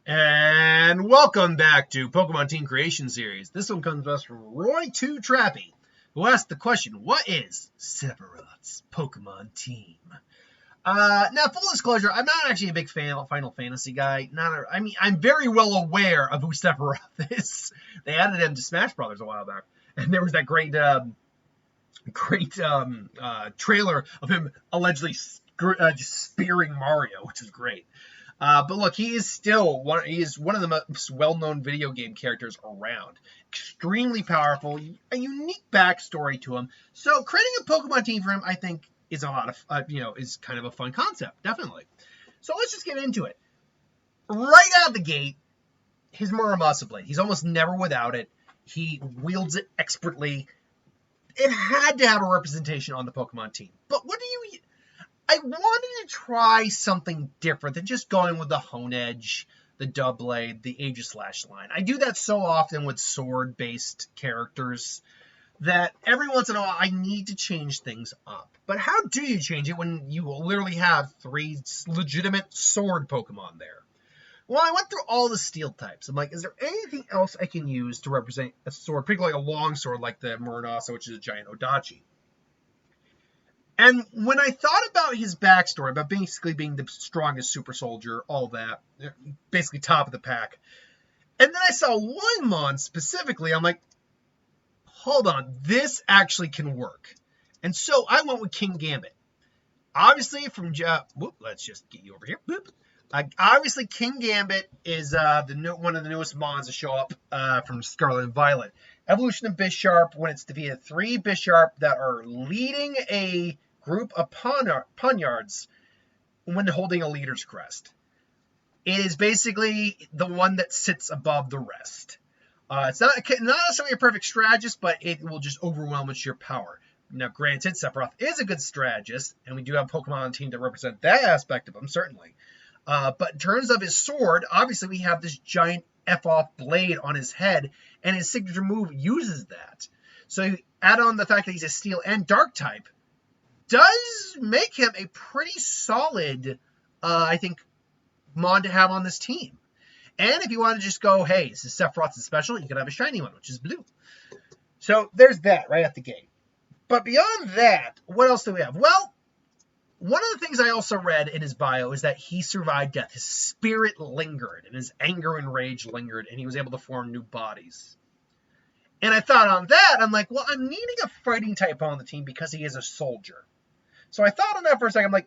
And welcome back to Pokemon Team Creation Series. This one comes to us from Roy2 Trappy, who asked the question, what is Sephiroth's Pokemon team? Now, full disclosure, I'm not actually a big fan of Final Fantasy guy. I'm very well aware of who Sephiroth is. They added him to Smash Brothers a while back, and there was that great trailer of him allegedly just spearing Mario, which is great. But look, he is one of the most well-known video game characters around. Extremely powerful, a unique backstory to him. So creating a Pokemon team for him, I think, is is kind of a fun concept, definitely. So let's just get into it. Right out of the gate, his Muramasa Blade. He's almost never without it. He wields it expertly. It had to have a representation on the Pokemon team. But I wanted to try something different than just going with the Honedge, the Doublade, the Aegislash line. I do that so often with sword-based characters that every once in a while I need to change things up. But how do you change it when you literally have 3 legitimate sword Pokemon there? Well, I went through all the steel types. I'm like, is there anything else I can use to represent a sword, particularly a long sword like the Muramasa, which is a giant Odachi? And when I thought about his backstory, about basically being the strongest super soldier, all that, basically top of the pack, and then I saw one mon specifically, I'm like, hold on, this actually can work. And so I went with King Gambit. Obviously, let's just get you over here. Obviously, King Gambit is one of the newest mons to show up from Scarlet and Violet. Evolution of Bisharp, when it's defeated 3 Bisharp that are leading a group of Ponyards when holding a leader's crest. It is basically the one that sits above the rest. It's not necessarily a perfect strategist, but it will just overwhelm with sheer power. Now, granted, Sephiroth is a good strategist, and we do have Pokemon on the team to represent that aspect of him, certainly. But in terms of his sword, obviously we have this giant F-off blade on his head, and his signature move uses that. So you add on the fact that he's a steel and dark type, does make him a pretty solid, I think, mon to have on this team. And if you want to just go, hey, this is Sephiroth's special, you could have a shiny one, which is blue. So there's that right at the gate. But beyond that, what else do we have? Well, one of the things I also read in his bio is that he survived death. His spirit lingered, and his anger and rage lingered, and he was able to form new bodies. And I thought on that, I'm like, well, I'm needing a fighting type on the team because he is a soldier. So I thought on that for a second. I'm like,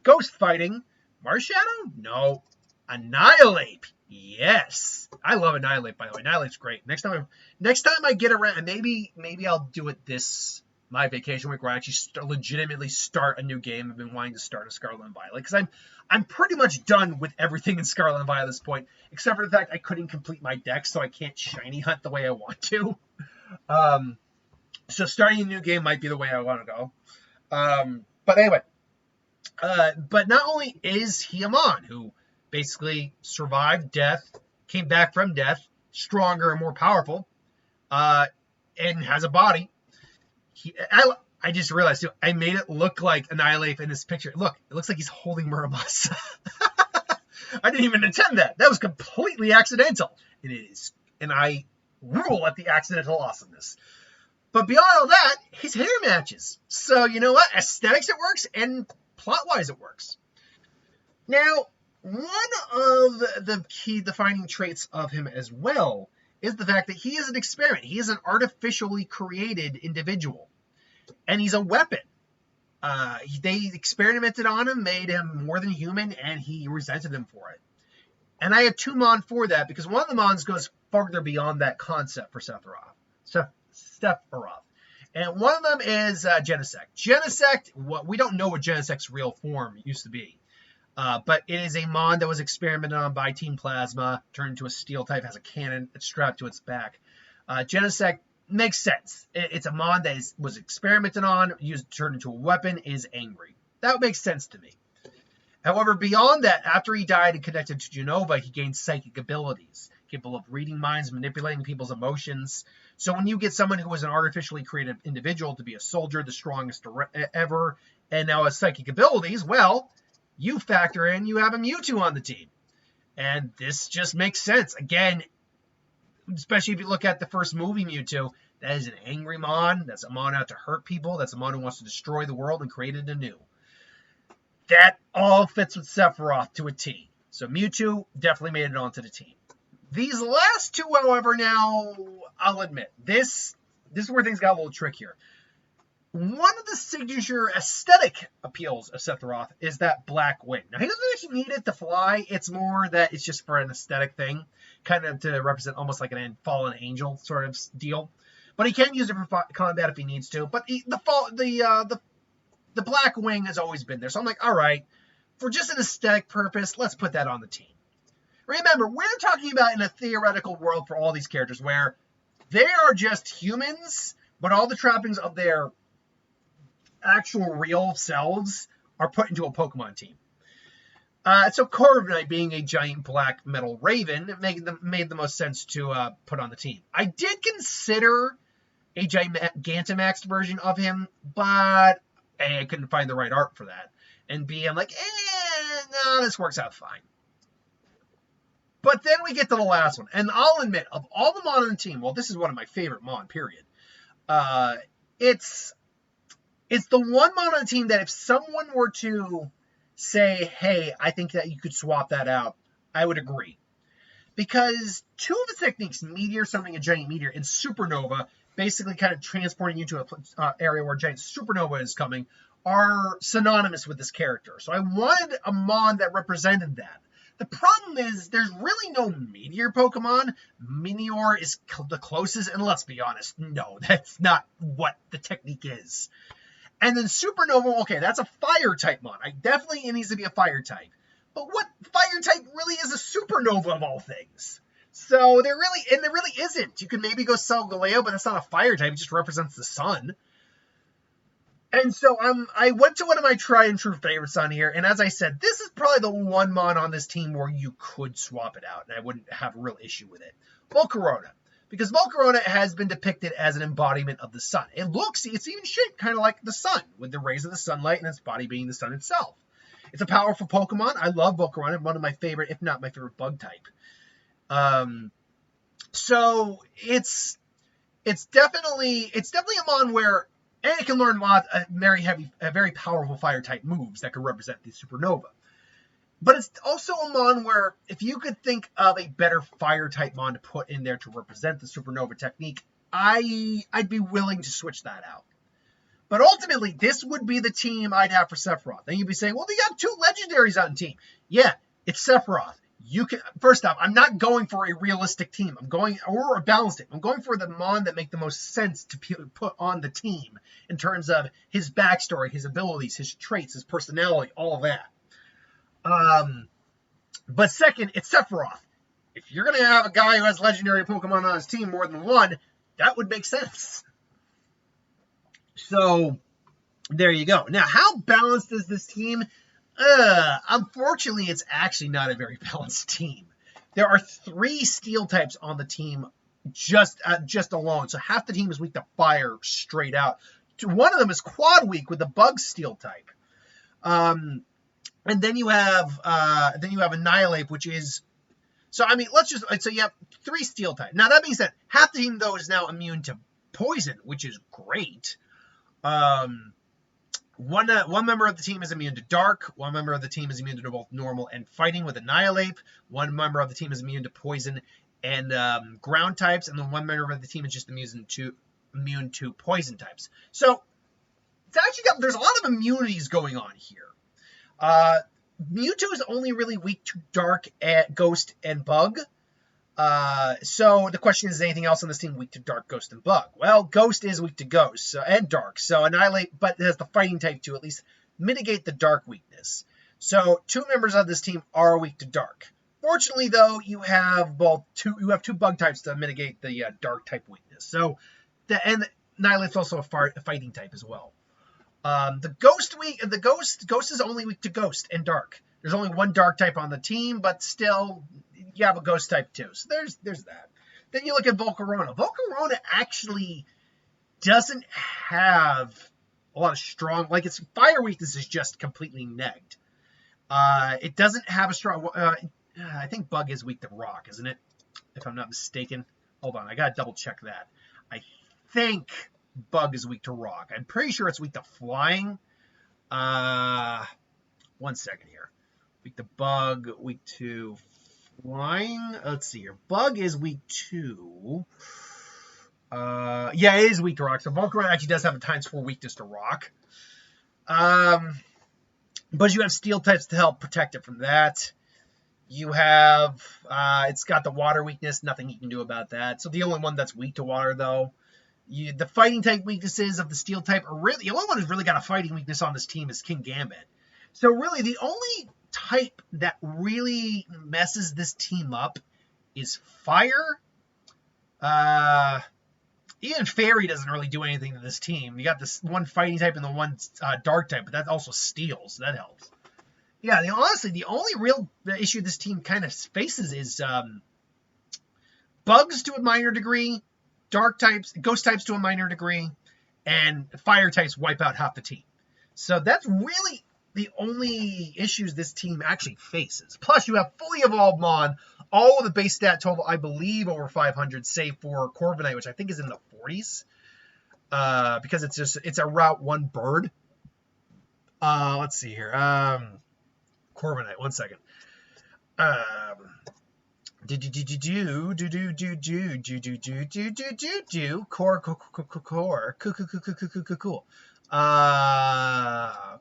ghost fighting? Marshadow? No. Annihilate? Yes. I love Annihilate, by the way. Annihilate's great. Next time I get around, maybe I'll do it my vacation week where I actually legitimately start a new game. I've been wanting to start a Scarlet and Violet because I'm pretty much done with everything in Scarlet and Violet at this point, except for the fact I couldn't complete my deck, so I can't shiny hunt the way I want to. So starting a new game might be the way I want to go. But anyway, but not only is he a mon who basically survived death, came back from death, stronger and more powerful, and has a body. I just realized, too, I made it look like Annihilate in this picture. Look, it looks like he's holding Muramasa. I didn't even intend that. That was completely accidental. It is. And I rule at the accidental awesomeness. But beyond all that, his hair matches. So, you know what? Aesthetics, it works, and plot-wise, it works. Now, one of the key defining traits of him as well is the fact that he is an experiment. He is an artificially created individual. And he's a weapon. They experimented on him, made him more than human, and he resented them for it. And I have 2 mon for that, because one of the mons goes farther beyond that concept for Sephiroth. And one of them is Genesect. Genesect, we don't know what Genesect's real form used to be. But it is a mon that was experimented on by Team Plasma, turned into a steel type, has a cannon strapped to its back. Genesect makes sense. It's a mon that was experimented on, turned into a weapon, is angry. That makes sense to me. However, beyond that, after he died and connected to Genova, he gained psychic abilities, capable of reading minds, manipulating people's emotions. So when you get someone who was an artificially created individual to be a soldier, the strongest ever, and now has psychic abilities, well, you factor in you have a Mewtwo on the team. And this just makes sense. Again, especially if you look at the first movie Mewtwo, that is an angry Mon. That's a Mon out to hurt people. That's a Mon who wants to destroy the world and create it anew. That all fits with Sephiroth to a T. So Mewtwo definitely made it onto the team. These last two, however, now, I'll admit, this is where things got a little trickier. One of the signature aesthetic appeals of Sephiroth is that black wing. Now, he doesn't actually need it to fly. It's more that it's just for an aesthetic thing, kind of to represent almost like an fallen angel sort of deal. But he can use it for combat if he needs to. But the black wing has always been there. So I'm like, all right, for just an aesthetic purpose, let's put that on the team. Remember, we're talking about in a theoretical world for all these characters where they are just humans, but all the trappings of their actual real selves are put into a Pokemon team. So Corviknight being a giant black metal raven, it made the most sense to put on the team. I did consider a Gigantamax version of him, but A, I couldn't find the right art for that. And B, I'm like, no, this works out fine. But then we get to the last one. And I'll admit, of all the Mon on the team, well, this is one of my favorite Mon, period. It's the one Mon on the team that if someone were to say, hey, I think that you could swap that out, I would agree. Because two of the techniques, Meteor, summoning a giant meteor, and Supernova, basically kind of transporting you to an area where a giant supernova is coming, are synonymous with this character. So I wanted a Mon that represented that. The problem is there's really no Meteor Pokemon. Meteor is the closest, and let's be honest, no, that's not what the technique is. And then Supernova, okay, that's a Fire-type Mon. It needs to be a Fire-type. But what Fire-type really is a Supernova of all things? So there really isn't. You could maybe go Solgaleo, but that's not a Fire-type. It just represents the sun. And so I went to one of my tried and true favorites on here, and as I said, this is probably the one Mon on this team where you could swap it out, and I wouldn't have a real issue with it. Volcarona. Because Volcarona has been depicted as an embodiment of the sun. It's even shaped kind of like the sun, with the rays of the sunlight and its body being the sun itself. It's a powerful Pokemon. I love Volcarona, one of my favorite, if not my favorite bug type. So it's definitely a Mon where it can learn very powerful Fire-type moves that could represent the Supernova. But it's also a Mon where, if you could think of a better Fire-type Mon to put in there to represent the Supernova technique, I'd be willing to switch that out. But ultimately, this would be the team I'd have for Sephiroth. Then you'd be saying, well, they got two legendaries on the team. Yeah, it's Sephiroth. First off, I'm not going for a realistic team. Or a balanced team. I'm going for the Mon that make the most sense to put on the team in terms of his backstory, his abilities, his traits, his personality, all of that. But second, it's Sephiroth. If you're going to have a guy who has legendary Pokemon on his team more than one, that would make sense. So, there you go. Now, how balanced is this team? Unfortunately, it's actually not a very balanced team. There are 3 steel types on the team just alone. So half the team is weak to fire straight out. One of them is quad weak with the bug steel type. And then you have Annihilate, which is, so you have 3 steel type. Now that being said, half the team though is now immune to poison, which is great. One member of the team is immune to dark. One member of the team is immune to both normal and fighting with Annihilate. One member of the team is immune to poison and ground types, and then one member of the team is just immune to poison types. So there's a lot of immunities going on here. Mewtwo is only really weak to dark, ghost, and bug. So the question is anything else on this team weak to dark, ghost, and bug? Well, ghost is weak to ghost and dark. So Annihilate, but it has the fighting type to at least mitigate the dark weakness. So 2 members of this team are weak to dark. Fortunately, though, you have two bug types to mitigate the dark type weakness. So Annihilate's also a fighting type as well. The ghost is only weak to ghost and dark. There's only one dark type on the team, but still you have a ghost type too. So there's that. Then you look at Volcarona. Volcarona actually doesn't have a lot of strong, like its fire weakness is just completely negged. It doesn't have a strong, I think Bug is weak to Rock, isn't it? If I'm not mistaken. Hold on, I gotta double check that. I think Bug is weak to Rock. I'm pretty sure it's weak to Flying. 1 second here. Weak to Bug, weak to Flying. Let's see here. Bug is weak to... yeah, it is weak to Rock. So Volcarona actually does have a ×4 weakness to Rock. But you have Steel types to help protect it from that. You have, it's got the water weakness, nothing you can do about that. So the only one that's weak to water, though, the fighting type weaknesses of the Steel type are really, the only one who's really got a fighting weakness on this team is King Gambit. So really, the only type that really messes this team up is Fire. Even Fairy doesn't really do anything to this team. You got this one fighting type and the one dark type, but that also steals, so that helps. Yeah, honestly, the only real issue this team kind of faces is bugs to a minor degree, dark types, ghost types to a minor degree, and fire types wipe out half the team. So that's really the only issues this team actually faces. Plus, you have fully evolved Mon, all of the base stat total, I believe, over 500, save for Corviknight, which I think is in the 40s, because it's a Route 1 bird. Let's see here. Corviknight, 1 second.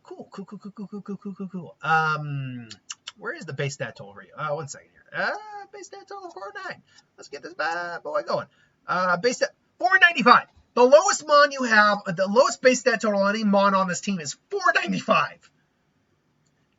Cool. Where is the base stat total for you? 1 second here. Base stat total 409. Let's get this bad boy going. Base stat 495. The lowest Mon you have, the lowest base stat total on any Mon on this team is 495.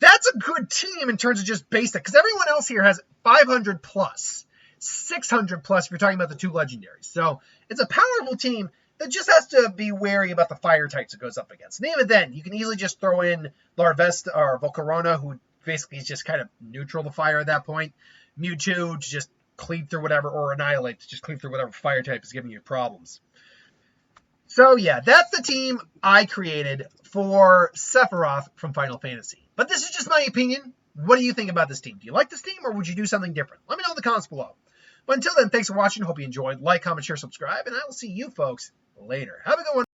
That's a good team in terms of just basic, because everyone else here has 500 plus, 600 plus if you're talking about the two legendaries. So it's a powerful team that just has to be wary about the fire types it goes up against. And even then, you can easily just throw in Larvesta or Volcarona, who basically is just kind of neutral to fire at that point. Mewtwo to just cleave through whatever, or Annihilate to just cleave through whatever fire type is giving you problems. So yeah, that's the team I created for Sephiroth from Final Fantasy. But this is just my opinion. What do you think about this team? Do you like this team, or would you do something different? Let me know in the comments below. But until then, thanks for watching. Hope you enjoyed. Like, comment, share, subscribe, and I will see you folks later. Have a good one.